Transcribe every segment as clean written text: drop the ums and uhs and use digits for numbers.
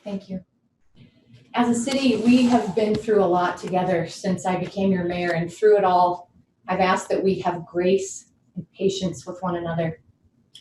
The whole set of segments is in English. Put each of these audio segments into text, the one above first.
Thank you. As a city, we have been through a lot together since I became your mayor, and through it all, I've asked that we have grace and patience with one another.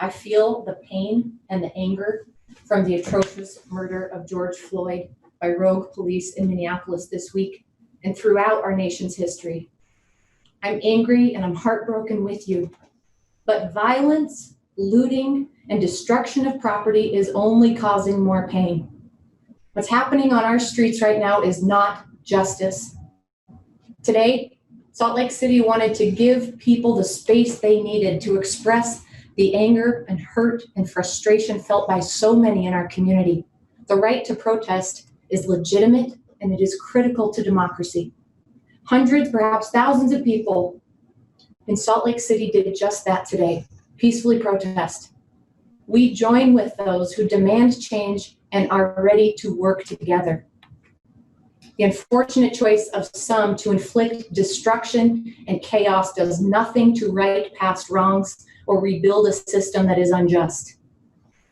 I feel the pain and the anger from the atrocious murder of George Floyd by rogue police in Minneapolis this week and throughout our nation's history. I'm angry and I'm heartbroken with you, but violence, looting, and destruction of property is only causing more pain. What's happening on our streets right now is not justice. Today, Salt Lake City wanted to give people the space they needed to express the anger and hurt and frustration felt by so many in our community. The right to protest is legitimate and it is critical to democracy. Hundreds, perhaps thousands of people in Salt Lake City did just that today, peacefully protest. We join with those who demand change and are ready to work together. The unfortunate choice of some to inflict destruction and chaos does nothing to right past wrongs or rebuild a system that is unjust.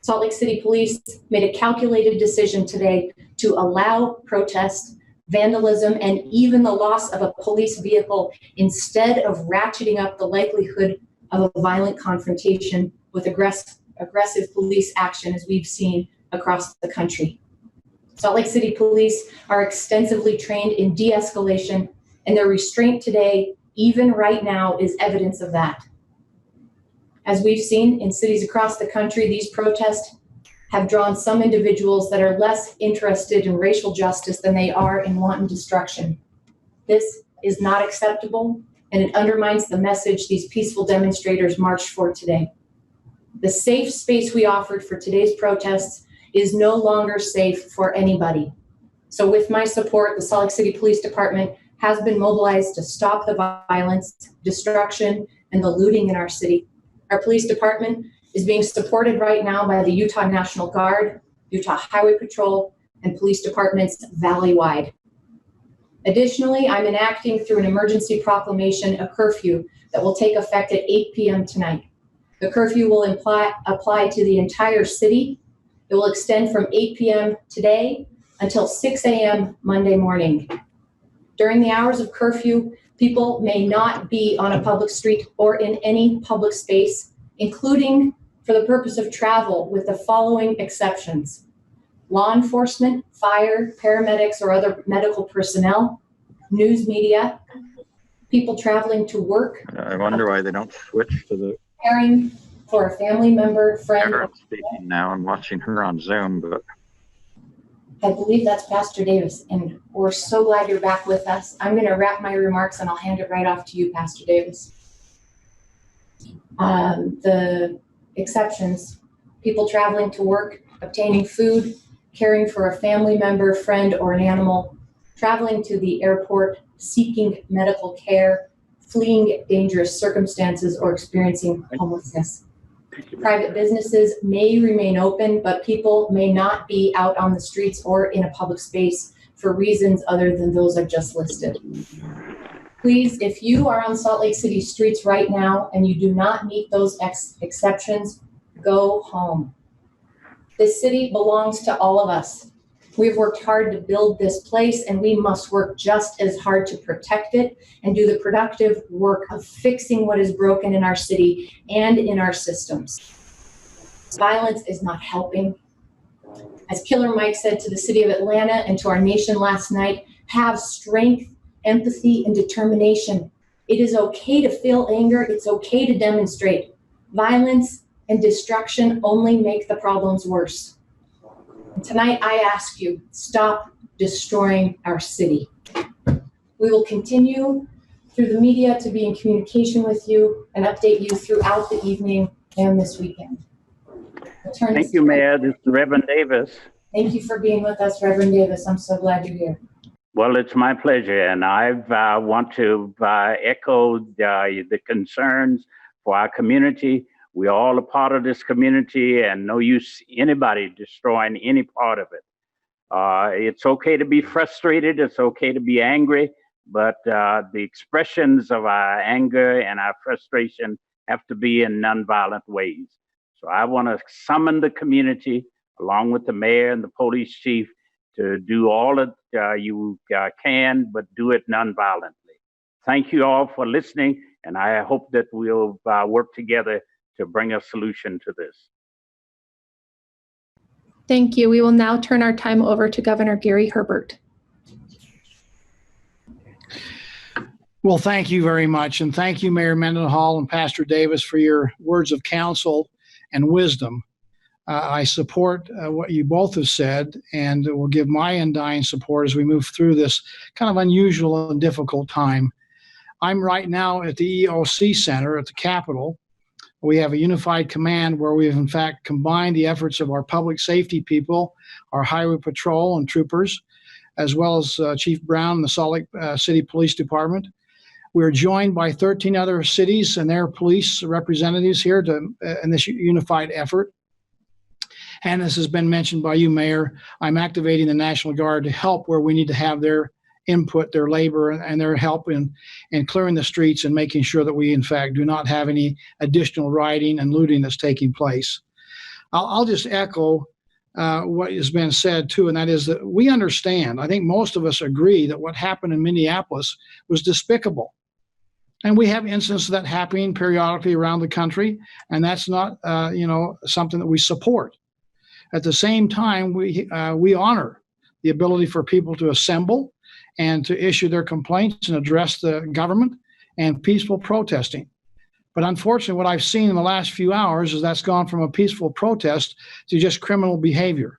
Salt Lake City Police made a calculated decision today to allow protest, vandalism, and even the loss of a police vehicle instead of ratcheting up the likelihood of a violent confrontation with aggressive police action as we've seen across the country. Salt Lake City Police are extensively trained in de-escalation, and their restraint today, even right now, is evidence of that. As we've seen in cities across the country, these protests have drawn some individuals that are less interested in racial justice than they are in wanton destruction. This is not acceptable, and it undermines the message these peaceful demonstrators marched for today. The safe space we offered for today's protests is no longer safe for anybody. So with my support, the Salt Lake City Police Department has been mobilized to stop the violence, destruction, and the looting in our city. Our police department is being supported right now by the Utah National Guard, Utah Highway Patrol, and police departments valley-wide. Additionally, I'm enacting through an emergency proclamation a curfew that will take effect at 8 p.m. tonight. The curfew will apply to the entire city. It will extend from 8 p.m. today until 6 a.m. Monday morning. During the hours of curfew, people may not be on a public street or in any public space, including for the purpose of travel, with the following exceptions: law enforcement, fire, paramedics, or other medical personnel, news media, people traveling to work. I wonder why they don't switch to the... Caring for a family member, friend. Erin's speaking now. I'm watching her on Zoom, but... I believe that's Pastor Davis, and we're so glad you're back with us. I'm going to wrap my remarks and I'll hand it right off to you, Pastor Davis. The exceptions: people traveling to work, obtaining food, caring for a family member, friend, or an animal, traveling to the airport, seeking medical care, fleeing dangerous circumstances, or experiencing homelessness. Private businesses may remain open, but people may not be out on the streets or in a public space for reasons other than those I've just listed. Please, if you are on Salt Lake City streets right now and you do not meet those exceptions, go home. This city belongs to all of us. We've worked hard to build this place, and we must work just as hard to protect it and do the productive work of fixing what is broken in our city and in our systems. Violence is not helping. As Killer Mike said to the city of Atlanta and to our nation last night, have strength, empathy, and determination. It is okay to feel anger. It's okay to demonstrate. Violence and destruction only make the problems worse. And tonight, I ask you, stop destroying our city. We will continue through the media to be in communication with you and update you throughout the evening and this weekend. Thank you, Mayor. This is Reverend Davis. Thank you for being with us, Reverend Davis. I'm so glad you're here. Well, it's my pleasure, and I want to echo the concerns for our community. We're all a part of this community, and no use anybody destroying any part of it. It's okay to be frustrated. It's okay to be angry, but the expressions of our anger and our frustration have to be in nonviolent ways. So I want to summon the community, along with the mayor and the police chief, to do all that you can, but do it nonviolently. Thank you all for listening, and I hope that we'll work together to bring a solution to this. Thank you. We will now turn our time over to Governor Gary Herbert. Well, thank you very much. And thank you, Mayor Mendenhall and Pastor Davis, for your words of counsel and wisdom. I support what you both have said, and will give my undying support as we move through this kind of unusual and difficult time. I'm right now at the EOC Center at the Capitol. We have a unified command where we've in fact combined the efforts of our public safety people, our highway patrol and troopers, as well as Chief Brown and the Salt Lake City Police Department. We're joined by 13 other cities and their police representatives here in this unified effort. And as has been mentioned by you, Mayor, I'm activating the National Guard to help where we need to have their input, their labor, and their help in clearing the streets and making sure that we, in fact, do not have any additional rioting and looting that's taking place. I'll just echo what has been said, too, and that is that we understand, I think most of us agree, that what happened in Minneapolis was despicable. And we have instances that happening periodically around the country, and that's not, something that we support. At the same time, we honor the ability for people to assemble and to issue their complaints and address the government and peaceful protesting. But unfortunately, what I've seen in the last few hours is that's gone from a peaceful protest to just criminal behavior.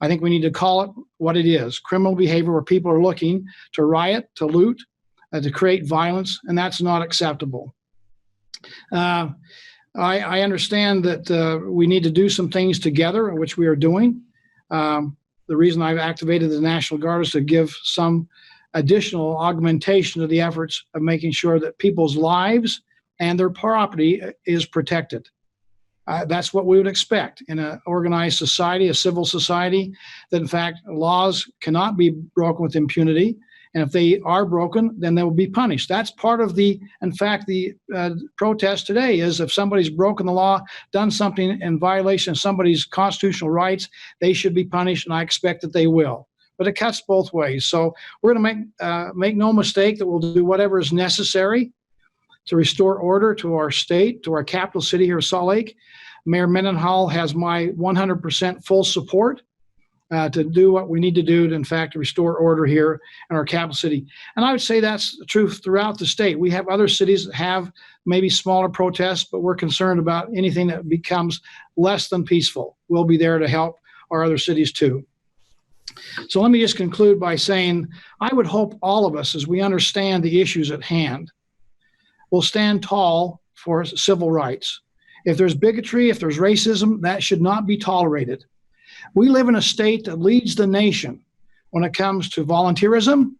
I think we need to call it what it is, criminal behavior where people are looking to riot, to loot, to create violence, and that's not acceptable. I understand that we need to do some things together, which we are doing. The reason I've activated the National Guard is to give some additional augmentation to the efforts of making sure that people's lives and their property is protected. That's what we would expect in an organized society, a civil society, that in fact laws cannot be broken with impunity. And if they are broken, then they will be punished. That's part of the protest today is if somebody's broken the law, done something in violation of somebody's constitutional rights, they should be punished, and I expect that they will. But it cuts both ways. So we're going to make no mistake that we'll do whatever is necessary to restore order to our state, to our capital city here, Salt Lake. Mayor Mendenhall has my 100% full support to do what we need to do to, in fact, restore order here in our capital city. And I would say that's the truth throughout the state. We have other cities that have maybe smaller protests, but we're concerned about anything that becomes less than peaceful. We'll be there to help our other cities too. So let me just conclude by saying I would hope all of us, as we understand the issues at hand, will stand tall for civil rights. If there's bigotry, if there's racism, that should not be tolerated. We live in a state that leads the nation when it comes to volunteerism,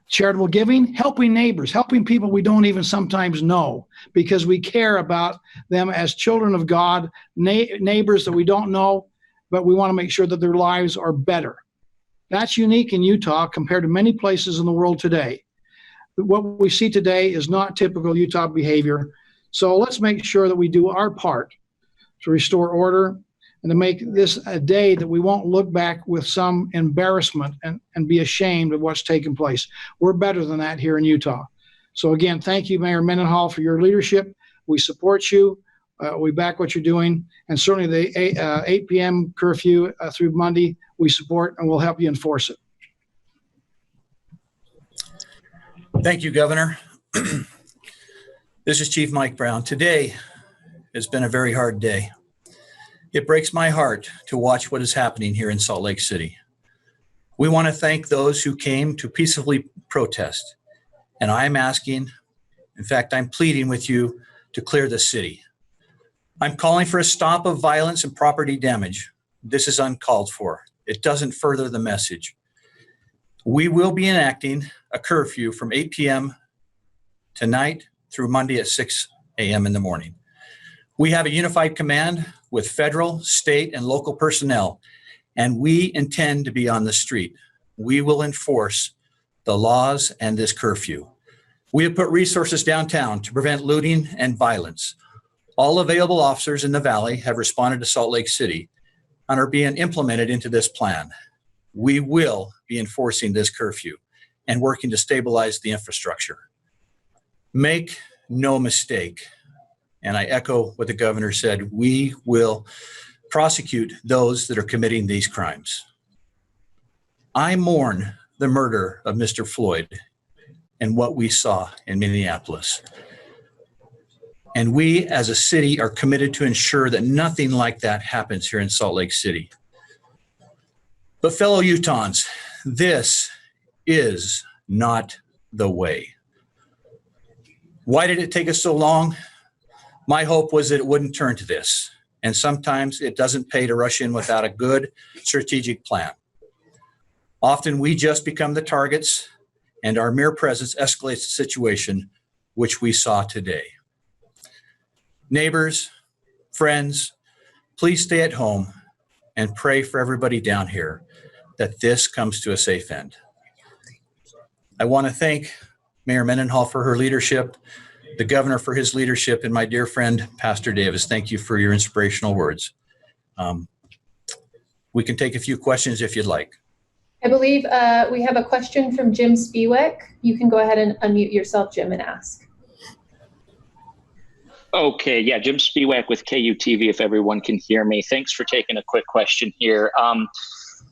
charitable giving, helping neighbors, helping people we don't even sometimes know because we care about them as children of God, neighbors that we don't know, but we want to make sure that their lives are better. That's unique in Utah compared to many places in the world today. What we see today is not typical Utah behavior. So let's make sure that we do our part to restore order and to make this a day that we won't look back with some embarrassment and be ashamed of what's taken place. We're better than that here in Utah. So again, thank you, Mayor Mendenhall, for your leadership. We support you. We back what you're doing. And certainly the 8 p.m. curfew through Monday, we support and we'll help you enforce it. Thank you, Governor. This is Chief Mike Brown. Today has been a very hard day. It breaks my heart to watch what is happening here in Salt Lake City. We want to thank those who came to peacefully protest. And I'm asking, in fact, I'm pleading with you to clear the city. I'm calling for a stop of violence and property damage. This is uncalled for. It doesn't further the message. We will be enacting a curfew from 8 p.m. tonight through Monday at 6 a.m. in the morning. We have a unified command with federal, state, and local personnel, and we intend to be on the street. We will enforce the laws and this curfew. We have put resources downtown to prevent looting and violence. All available officers in the Valley have responded to Salt Lake City and are being implemented into this plan. we will be enforcing this curfew and working to stabilize the infrastructure. Make no mistake, and I echo what the governor said, we will prosecute those that are committing these crimes. I mourn the murder of Mr. Floyd and what we saw in Minneapolis. And we as a city are committed to ensure that nothing like that happens here in Salt Lake City. But fellow Utahns, this is not the way. Why did it take us so long? My hope was that it wouldn't turn to this. And sometimes it doesn't pay to rush in without a good strategic plan. Often we just become the targets, and our mere presence escalates the situation, which we saw today. Neighbors, friends, please stay at home and pray for everybody down here that this comes to a safe end. I want to thank Mayor Mendenhall for her leadership, the governor for his leadership, and my dear friend, Pastor Davis. Thank you for your inspirational words. We can take a few questions if you'd like. I believe we have a question from Jim Spiewak. You can go ahead and unmute yourself, Jim, and ask. Okay, yeah, Jim Spiewak with KUTV, if everyone can hear me. Thanks for taking a quick question here.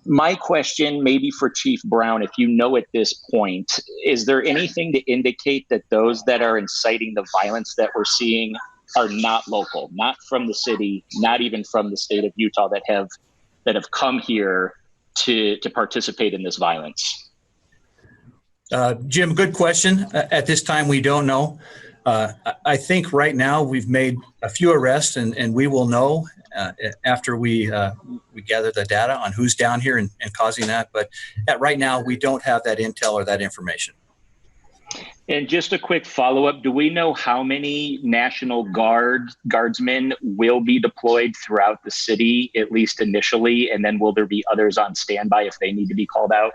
My question, maybe for Chief Brown, if you know at this point, is there anything to indicate that those that are inciting the violence that we're seeing are not local, not from the city, not even from the state of Utah, that have come here to participate in this violence? Jim, good question. At this time, we don't know. I think right now we've made a few arrests, and we will know after we gather the data on who's down here and causing that. But right now, we don't have that intel or that information. And just a quick follow-up, do we know how many National Guardsmen will be deployed throughout the city, at least initially, and then will there be others on standby if they need to be called out?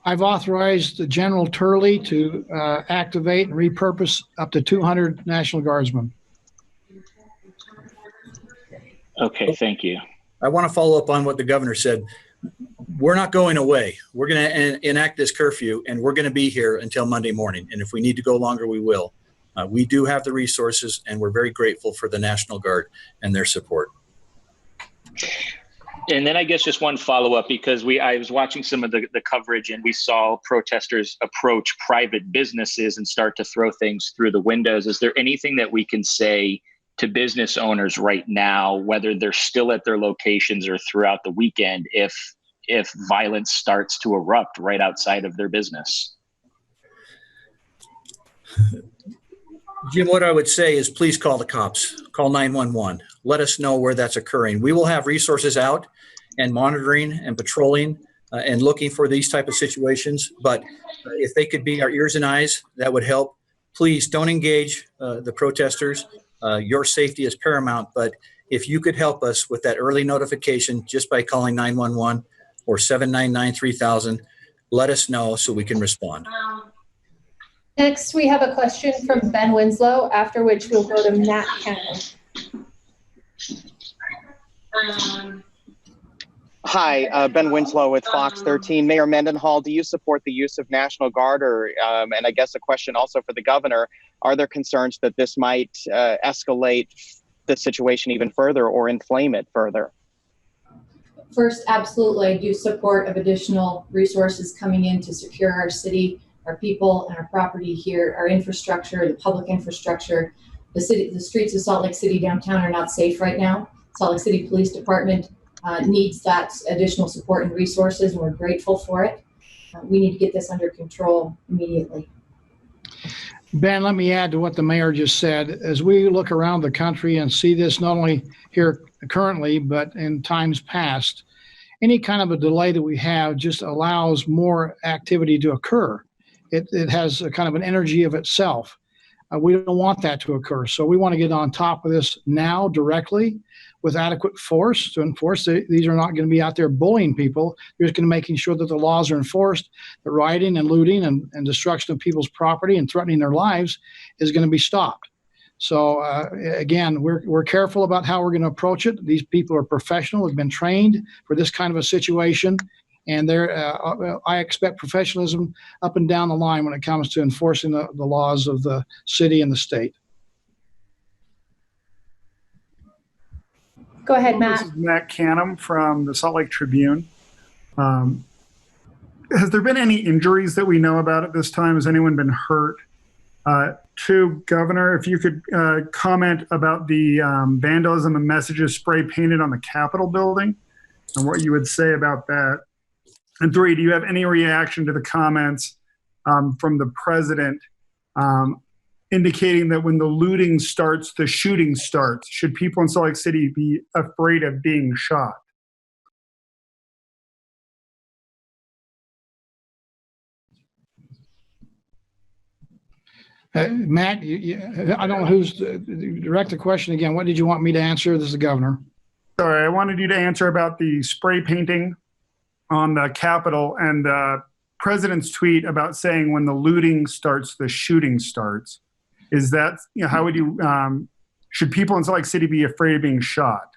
I've authorized General Turley to activate and repurpose up to 200 National Guardsmen. Okay, thank you. I want to follow up on what the governor said. We're not going away. We're going to enact this curfew, and we're going to be here until Monday morning. And if we need to go longer, we will. We do have the resources, and we're very grateful for the National Guard and their support. And then I guess just one follow-up, because I was watching some of the coverage, and we saw protesters approach private businesses and start to throw things through the windows. Is there anything that we can say to business owners right now, whether they're still at their locations or throughout the weekend, if violence starts to erupt right outside of their business? Jim, what I would say is please call the cops, call 911. Let us know where that's occurring. We will have resources out and monitoring and patrolling and looking for these type of situations. But if they could be our ears and eyes, that would help. Please don't engage the protesters. Your safety is paramount. But if you could help us with that early notification just by calling 911 or 799-3000, let us know so we can respond. Next, we have a question from Ben Winslow, after which we'll go to Matt Canham. Hi, Ben Winslow with Fox 13. Mayor Mendenhall, do you support the use of National Guard? And I guess a question also for the governor, are there concerns that this might escalate the situation even further or inflame it further? First, absolutely, I do support of additional resources coming in to secure our city, our people, and our property here, our infrastructure, the public infrastructure. The streets of Salt Lake City downtown are not safe right now. Salt Lake City Police Department needs that additional support and resources, and we're grateful for it. We need to get this under control immediately. Ben, let me add to what the mayor just said. As we look around the country and see this not only here currently, but in times past, any kind of a delay that we have just allows more activity to occur. It has a kind of an energy of itself. We don't want that to occur. So we want to get on top of this now directly with adequate force to enforce. These are not going to be out there bullying people. They're just going to making sure that the laws are enforced, that rioting and looting and destruction of people's property and threatening their lives is going to be stopped. So again, we're careful about how we're going to approach it. These people are professional, have been trained for this kind of a situation, and I expect professionalism up and down the line when it comes to enforcing the laws of the city and the state. Go ahead, Matt. This is Matt Canham from the Salt Lake Tribune. Has there been any injuries that we know about at this time? Has anyone been hurt? To Governor, if you could comment about the vandalism and messages spray painted on the Capitol building and what you would say about that. And 3, do you have any reaction to the comments from the president indicating that when the looting starts, the shooting starts? Should people in Salt Lake City be afraid of being shot? Matt, I don't know who's direct the question again. What did you want me to answer? This is the governor. Sorry, I wanted you to answer about the spray painting on the Capitol and the president's tweet about saying when the looting starts, the shooting starts. Is that, how would you, should people in Salt Lake City be afraid of being shot?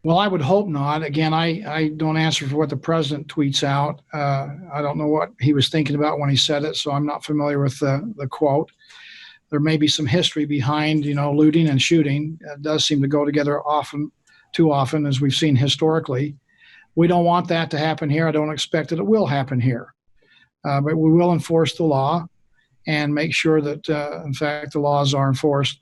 Well, I would hope not. Again, I don't answer for what the president tweets out. I don't know what he was thinking about when he said it, so I'm not familiar with the quote. There may be some history behind, looting and shooting. It does seem to go together too often, as we've seen historically. We don't want that to happen here. I don't expect that it will happen here. But we will enforce the law and make sure that, in fact, the laws are enforced.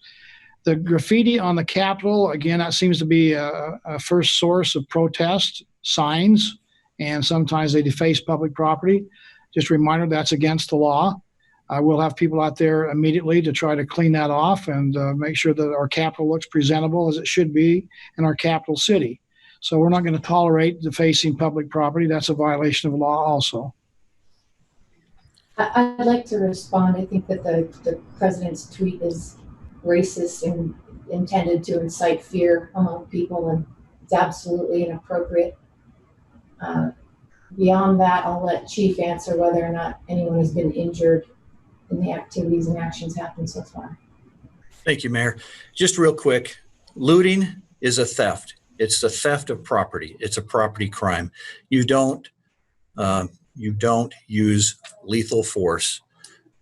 The graffiti on the Capitol, again, that seems to be a first source of protest signs, and sometimes they deface public property. Just a reminder, that's against the law. We'll have people out there immediately to try to clean that off and make sure that our Capitol looks presentable as it should be in our capital city. So we're not going to tolerate defacing public property. That's a violation of law also. I'd like to respond. I think that the president's tweet is racist and intended to incite fear among people, and it's absolutely inappropriate. Beyond that, I'll let Chief answer whether or not anyone has been injured in the activities and actions happened so far. Thank you, Mayor. Just real quick, looting is a theft. It's the theft of property. It's a property crime. You don't use lethal force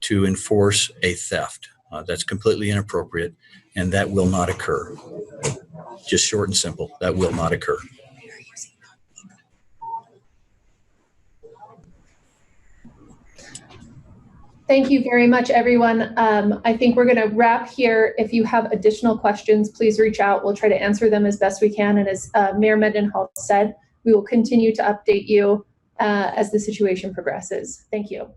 to enforce a theft. That's completely inappropriate, and that will not occur. Just short and simple, that will not occur. Thank you very much, everyone. I think we're going to wrap here. If you have additional questions, please reach out. We'll try to answer them as best we can. And as Mayor Mendenhall said, we will continue to update you as the situation progresses. Thank you.